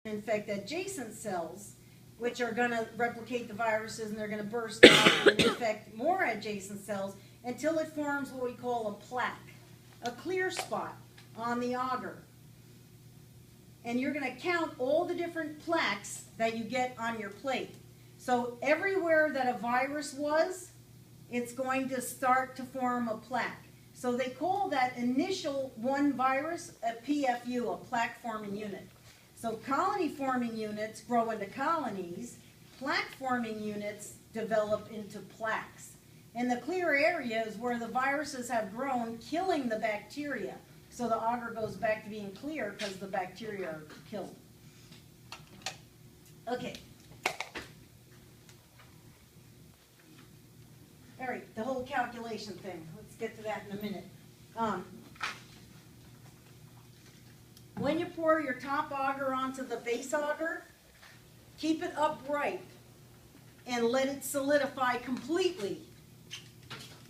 infect adjacent cells, which are going to replicate the viruses, and they're going to burst out and infect more adjacent cells until it forms what we call a plaque, a clear spot on the agar. And you're going to count all the different plaques that you get on your plate. So everywhere that a virus was, it's going to start to form a plaque. So they call that initial one virus a PFU, a plaque forming unit. So colony forming units grow into colonies, plaque forming units develop into plaques. And the clear area is where the viruses have grown, killing the bacteria. So the agar goes back to being clear because the bacteria are killed. Okay. All right, the whole calculation thing. Let's get to that in a minute. When you pour your top agar onto the base agar, keep it upright and let it solidify completely.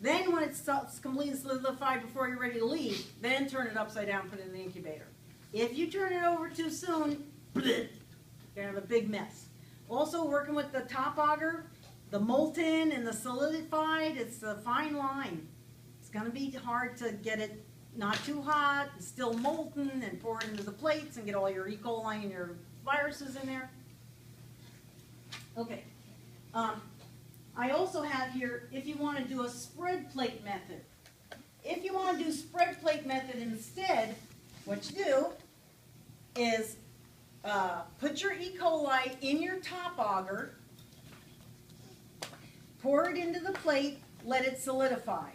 Then when it's completely solidified before you're ready to leave, then turn it upside down and put it in the incubator. If you turn it over too soon, you're going to have a big mess. Also, working with the top agar, the molten and the solidified, it's a fine line. It's going to be hard to get it not too hot, and still molten, and pour it into the plates and get all your E. coli and your viruses in there. Okay. I also have here, if you want to do a spread plate method. If you want to do spread plate method instead, what you do is put your E. coli in your top agar, pour it into the plate, let it solidify.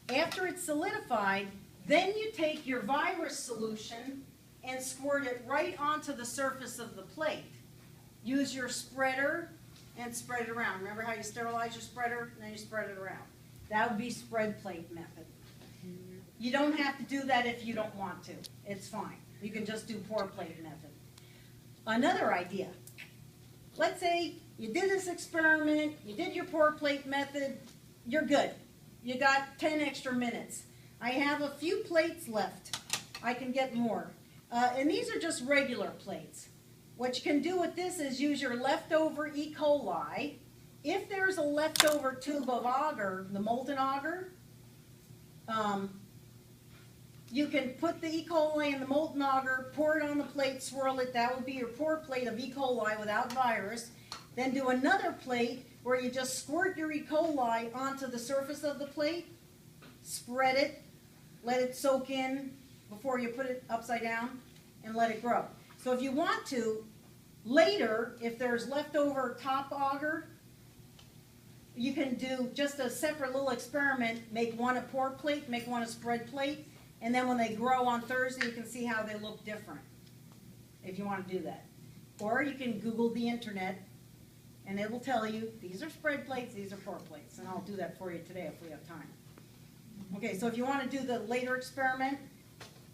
After it's solidified, then you take your virus solution and squirt it right onto the surface of the plate. Use your spreader and spread it around. Remember how you sterilize your spreader? And then you spread it around. That would be spread plate method. You don't have to do that if you don't want to. It's fine. You can just do pour plate method. Another idea. Let's say you did this experiment, you did your pour plate method, you're good. You got 10 extra minutes. I have a few plates left. I can get more. And these are just regular plates. What you can do with this is use your leftover E. coli. If there's a leftover tube of agar, the molten agar, you can put the E. coli in the molten agar, pour it on the plate, swirl it. That would be your pour plate of E. coli without virus. Then do another plate where you just squirt your E. coli onto the surface of the plate, spread it, let it soak in before you put it upside down, and let it grow. So if you want to, later, if there's leftover top agar, you can do just a separate little experiment, make one a pour plate, make one a spread plate, and then when they grow on Thursday, you can see how they look different, if you want to do that. Or you can Google the internet, and it will tell you, these are spread plates, these are pour plates, and I'll do that for you today if we have time. Okay, so if you want to do the later experiment,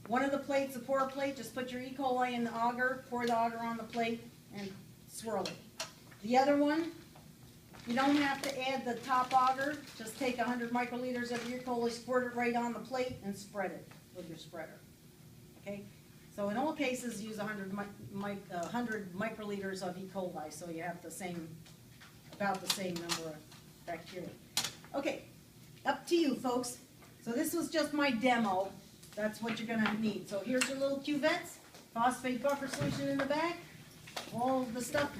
one of the plates, a pour plate, just put your E. coli in the agar, pour the agar on the plate, and swirl it. The other one, you don't have to add the top agar, just take 100 microliters of your E. coli, squirt it right on the plate, and spread it with your spreader. Okay? So in all cases, use 100 microliters of E. coli, so you have about the same number of bacteria. Okay, up to you, folks. So this was just my demo. That's what you're going to need. So here's your little cuvettes, phosphate buffer solution in the back, all of the stuff